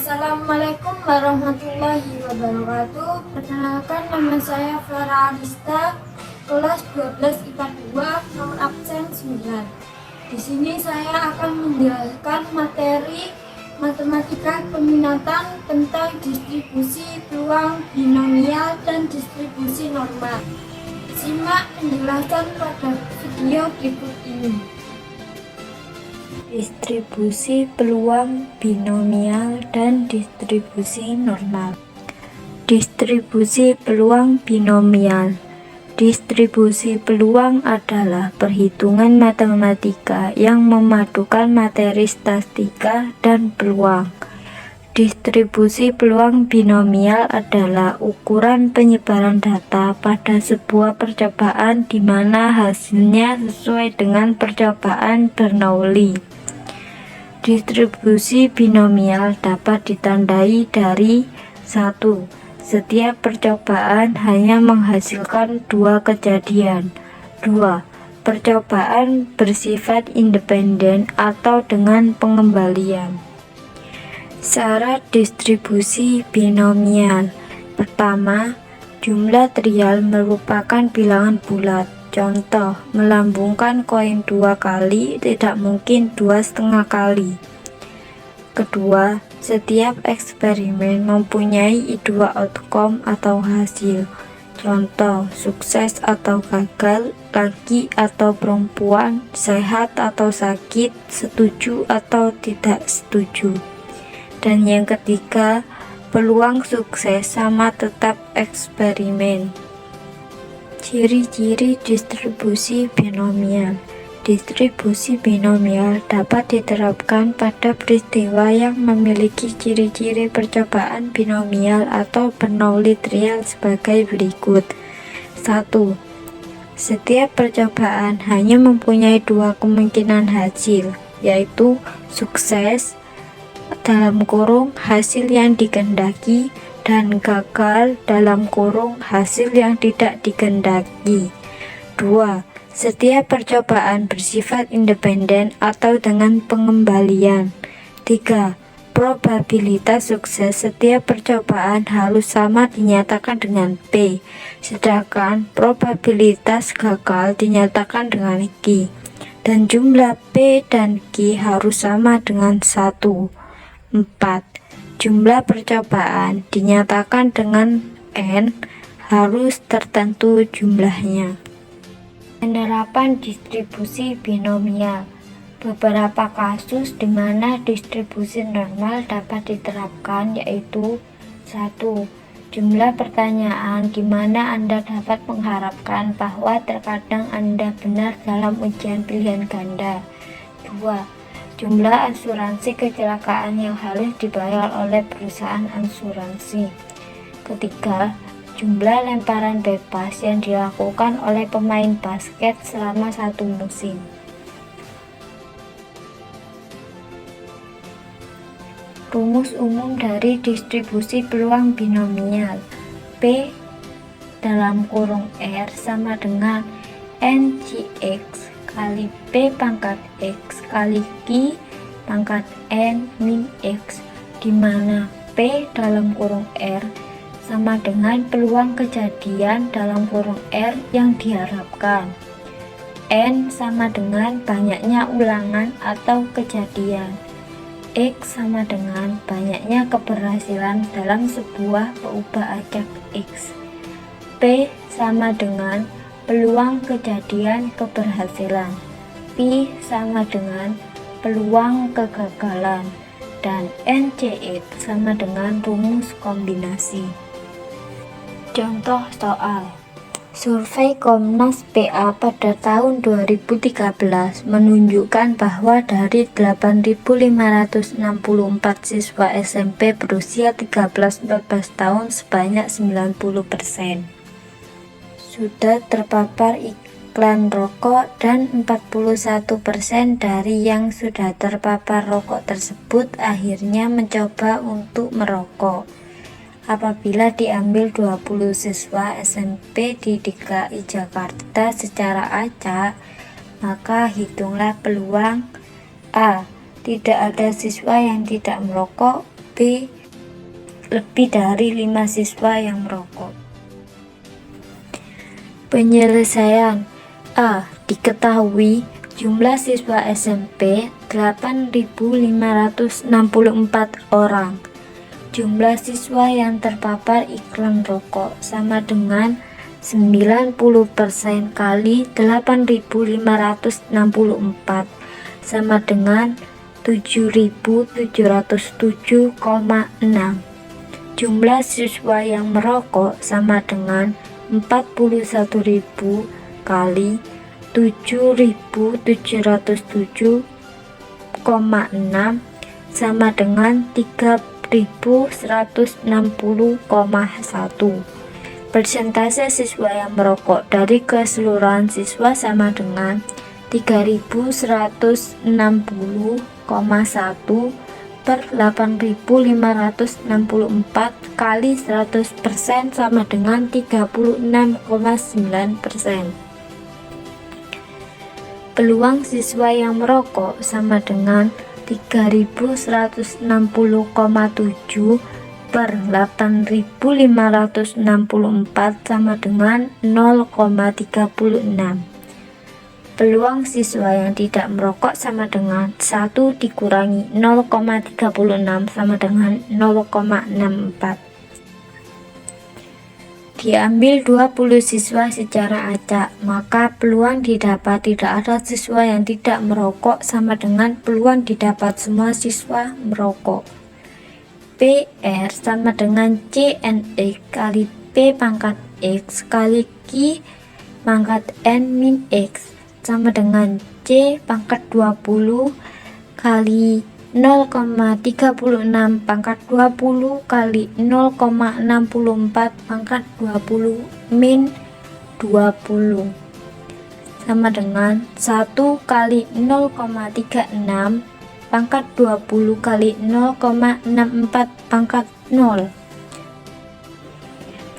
Assalamualaikum warahmatullahi wabarakatuh. Perkenalkan, nama saya Farah Arista, kelas 12 IPA 2, nomor absen 9. Di sini saya akan menjelaskan materi matematika peminatan tentang distribusi peluang binomial dan distribusi normal. Simak penjelasan pada video berikut ini. Distribusi peluang binomial dan distribusi normal. Distribusi peluang binomial. Distribusi peluang adalah perhitungan matematika yang memadukan materi statistika dan peluang. Distribusi peluang binomial adalah ukuran penyebaran data pada sebuah percobaan di mana hasilnya sesuai dengan percobaan Bernoulli. Distribusi binomial dapat ditandai dari 1. Setiap percobaan hanya menghasilkan 2 kejadian. 2. Percobaan bersifat independen atau dengan pengembalian. Syarat distribusi binomial. Pertama, jumlah trial merupakan bilangan bulat. Contoh, melambungkan koin 2 kali tidak mungkin 2,5 kali. Kedua, setiap eksperimen mempunyai 2 outcome atau hasil. Contoh, sukses atau gagal, laki atau perempuan, sehat atau sakit, setuju atau tidak setuju. Dan yang ketiga, peluang sukses sama tetap eksperimen. Ciri-ciri distribusi binomial. Distribusi binomial dapat diterapkan pada peristiwa yang memiliki ciri-ciri percobaan binomial atau Bernoulli trial sebagai berikut. 1. Setiap percobaan hanya mempunyai 2 kemungkinan hasil, yaitu sukses (hasil yang dikehendaki) dan gagal (hasil yang tidak dikehendaki). 2. Setiap percobaan bersifat independen atau dengan pengembalian. 3. Probabilitas sukses setiap percobaan harus sama dinyatakan dengan P, sedangkan probabilitas gagal dinyatakan dengan Q, dan jumlah P dan Q harus sama dengan 1. 4. Jumlah percobaan dinyatakan dengan N harus tertentu jumlahnya. Penerapan distribusi binomial. Beberapa kasus di mana distribusi normal dapat diterapkan yaitu 1. Jumlah pertanyaan di mana Anda dapat mengharapkan bahwa terkadang Anda benar dalam ujian pilihan ganda. 2. Jumlah asuransi kecelakaan yang harus dibayar oleh perusahaan asuransi. Ketiga, jumlah lemparan bebas yang dilakukan oleh pemain basket selama 1 musim. Rumus umum dari distribusi peluang binomial. P (R) sama dengan NCX kali P pangkat X kali Q pangkat N min X, di mana P (R) sama dengan peluang kejadian (R) yang diharapkan. N sama dengan banyaknya ulangan atau kejadian. X sama dengan banyaknya keberhasilan dalam sebuah peubah acak X. P sama dengan peluang kejadian keberhasilan. P sama dengan peluang kegagalan. Dan NCX sama dengan rumus kombinasi. Contoh soal. Survei Komnas PA pada tahun 2013 menunjukkan bahwa dari 8.564 siswa SMP berusia 13-14 tahun sebanyak 90% sudah terpapar iklan rokok dan 41% dari yang sudah terpapar rokok tersebut akhirnya mencoba untuk merokok. Apabila diambil 20 siswa SMP di DKI Jakarta secara acak, maka hitunglah peluang A. Tidak ada siswa yang tidak merokok. B. lebih dari 5 siswa yang merokok. Penyelesaian. A. Diketahui jumlah siswa SMP 8.564 orang. Jumlah siswa yang terpapar iklan rokok sama dengan 90% kali 8.564 sama dengan 7.707,6. Jumlah siswa yang merokok sama dengan 41.000 kali 7.707,6 sama dengan 3.160,1. Persentase siswa yang merokok dari keseluruhan siswa sama dengan 3.160,1 per 8.564 kali 100% sama dengan 36,9%. Peluang siswa yang merokok sama dengan 3.160,7 per 8.564 sama dengan 0,36. Peluang siswa yang tidak merokok sama dengan 1 dikurangi 0,36 sama dengan 0,64. Diambil 20 siswa secara acak, maka peluang didapat tidak ada siswa yang tidak merokok sama dengan peluang didapat semua siswa merokok. PR sama dengan CNX kali P pangkat X kali Q pangkat N min X sama dengan C pangkat 20 kali 0,36 pangkat 20 kali 0,64 pangkat 20 min 20 sama dengan 1 kali 0,36 pangkat 20 kali 0,64 pangkat 0.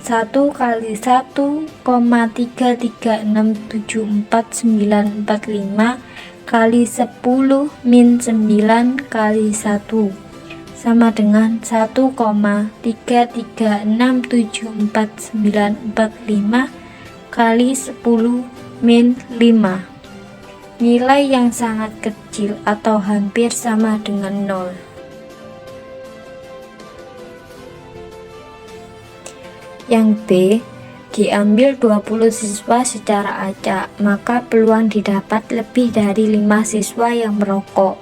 1 kali 1,3367445 kali 10 min 9 kali 1 sama dengan 1,3367445 kali 10 min 5. Nilai yang sangat kecil atau hampir sama dengan 0. Yang B, diambil 20 siswa secara acak, maka peluang didapat lebih dari 5 siswa yang merokok.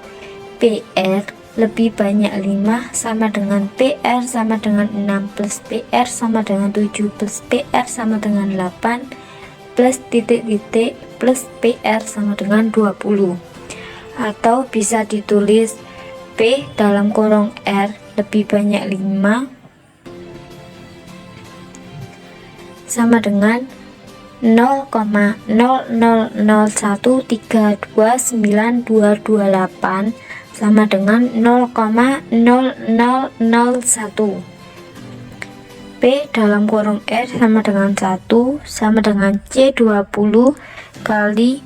PR lebih banyak 5 sama dengan PR sama dengan 6 plus PR sama dengan 7 plus PR sama dengan 8 plus titik-titik plus PR sama dengan 20. Atau bisa ditulis P dalam kurung R lebih banyak 5 sama dengan 0,0001329228 sama dengan 0,0001. P dalam kurung R sama dengan 1 sama dengan C20 kali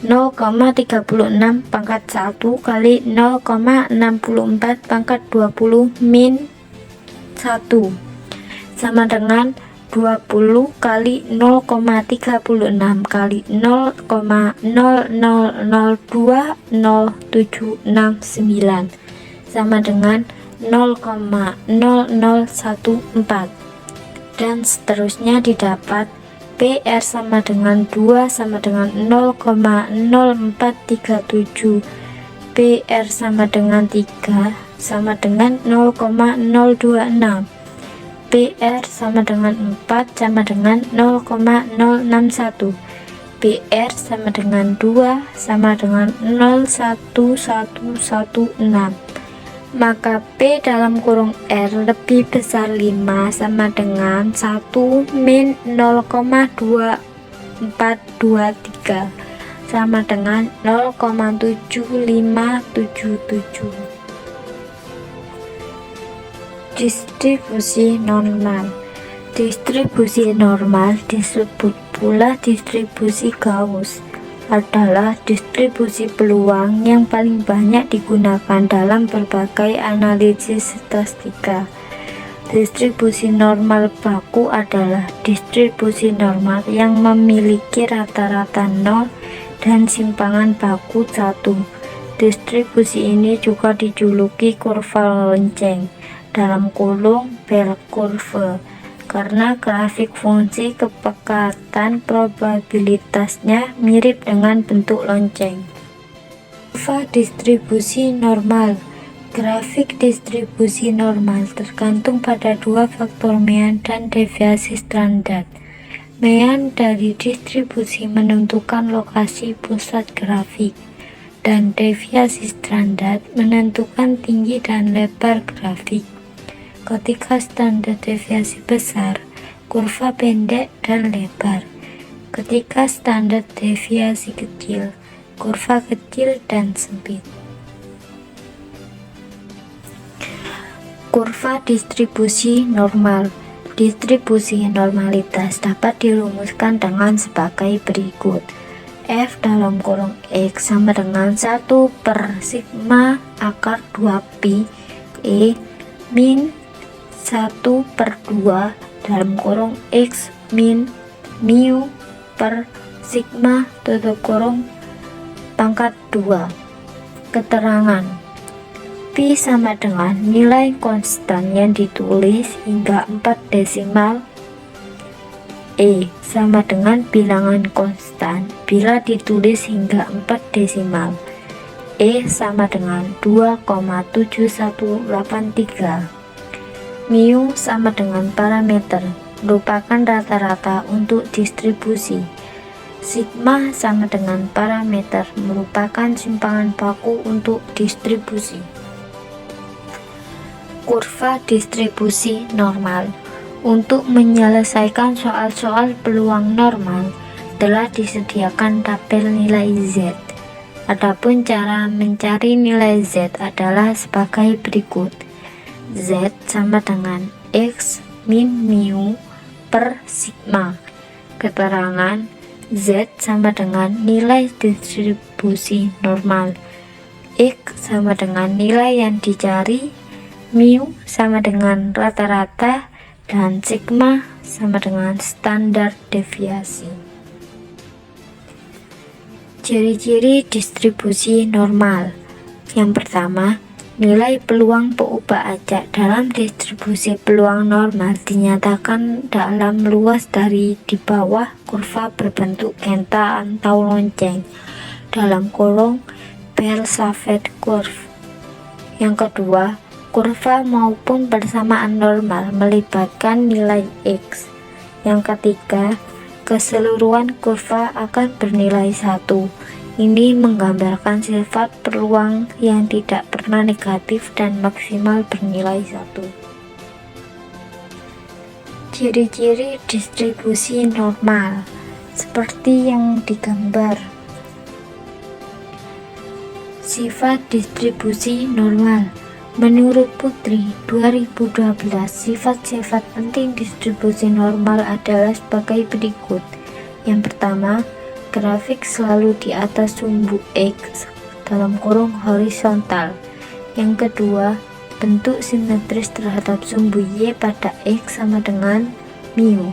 0,36 pangkat 1 kali 0,64 pangkat 20 min 1 sama dengan 20 kali 0,36 kali 0,002079 sama dengan 0,0014 dan seterusnya didapat. PR sama dengan 2 sama dengan 0,0437, PR sama dengan 3 sama dengan 0,026, PR sama dengan 4 sama dengan 0,061, PR sama dengan 2 sama dengan 0,1116. Maka P dalam kurung R lebih besar 5 sama dengan 1 min 0,2423 sama dengan 0,7577. Distribusi normal. Distribusi normal disebut pula distribusi Gauss, adalah distribusi peluang yang paling banyak digunakan dalam berbagai analisis statistika. Distribusi normal baku adalah distribusi normal yang memiliki rata-rata 0 dan simpangan baku 1. Distribusi ini juga dijuluki kurva lonceng (bell curve) karena grafik fungsi kepekatan probabilitasnya mirip dengan bentuk lonceng. Kurva distribusi normal. Grafik distribusi normal tergantung pada dua faktor mean dan deviasi standar. Mean dari distribusi menentukan lokasi pusat grafik, dan deviasi standar menentukan tinggi dan lebar grafik. Ketika standar deviasi besar, kurva pendek dan lebar. Ketika standar deviasi kecil, kurva kecil dan sempit. Kurva distribusi normal. Distribusi normalitas dapat dirumuskan dengan sebagai berikut. F (X) sama dengan 1 per sigma akar 2pi E min 1 per 2 (X min mu per sigma pangkat 2. Keterangan Pi sama dengan nilai konstan yang ditulis hingga 4 desimal. E sama dengan bilangan konstan bila ditulis hingga 4 desimal. E sama dengan 2,7183. Mu sama dengan parameter, merupakan rata-rata untuk distribusi. Sigma sama dengan parameter, merupakan simpangan baku untuk distribusi. Kurva distribusi normal. Untuk menyelesaikan soal-soal peluang normal, telah disediakan tabel nilai Z. Adapun cara mencari nilai Z adalah sebagai berikut. Z sama dengan X min mu per sigma. Keterangan Z sama dengan nilai distribusi normal. X sama dengan nilai yang dicari, mu sama dengan rata-rata, dan sigma sama dengan standar deviasi. Ciri-ciri distribusi normal. Yang pertama, nilai peluang peubah acak dalam distribusi peluang normal dinyatakan dalam luas dari di bawah kurva berbentuk genta atau lonceng (Bell-Savage curve). Yang kedua, kurva maupun persamaan normal melibatkan nilai X. Yang ketiga, keseluruhan kurva akan bernilai 1. Ini menggambarkan sifat peluang yang tidak pernah negatif dan maksimal bernilai 1. Ciri-ciri distribusi normal seperti yang digambar. Sifat distribusi normal. Menurut Putri 2012, sifat-sifat penting distribusi normal adalah sebagai berikut. Yang pertama, grafik selalu di atas sumbu X (horizontal). Yang kedua, bentuk simetris terhadap sumbu Y pada X sama dengan mu.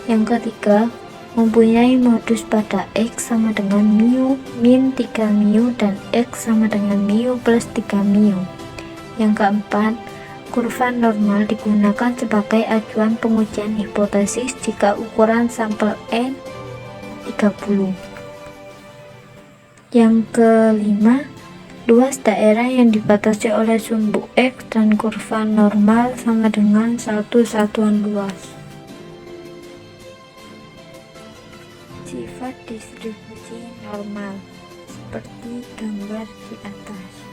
Yang ketiga, mempunyai modus pada X sama dengan mu min 3 mu dan X sama dengan mu plus 3 mu. Yang keempat, kurva normal digunakan sebagai acuan pengujian hipotesis jika ukuran sampel N 30. Yang kelima, luas daerah yang dibatasi oleh sumbu X dan kurva normal sama dengan satu satuan luas. Sifat distribusi normal seperti gambar di atas.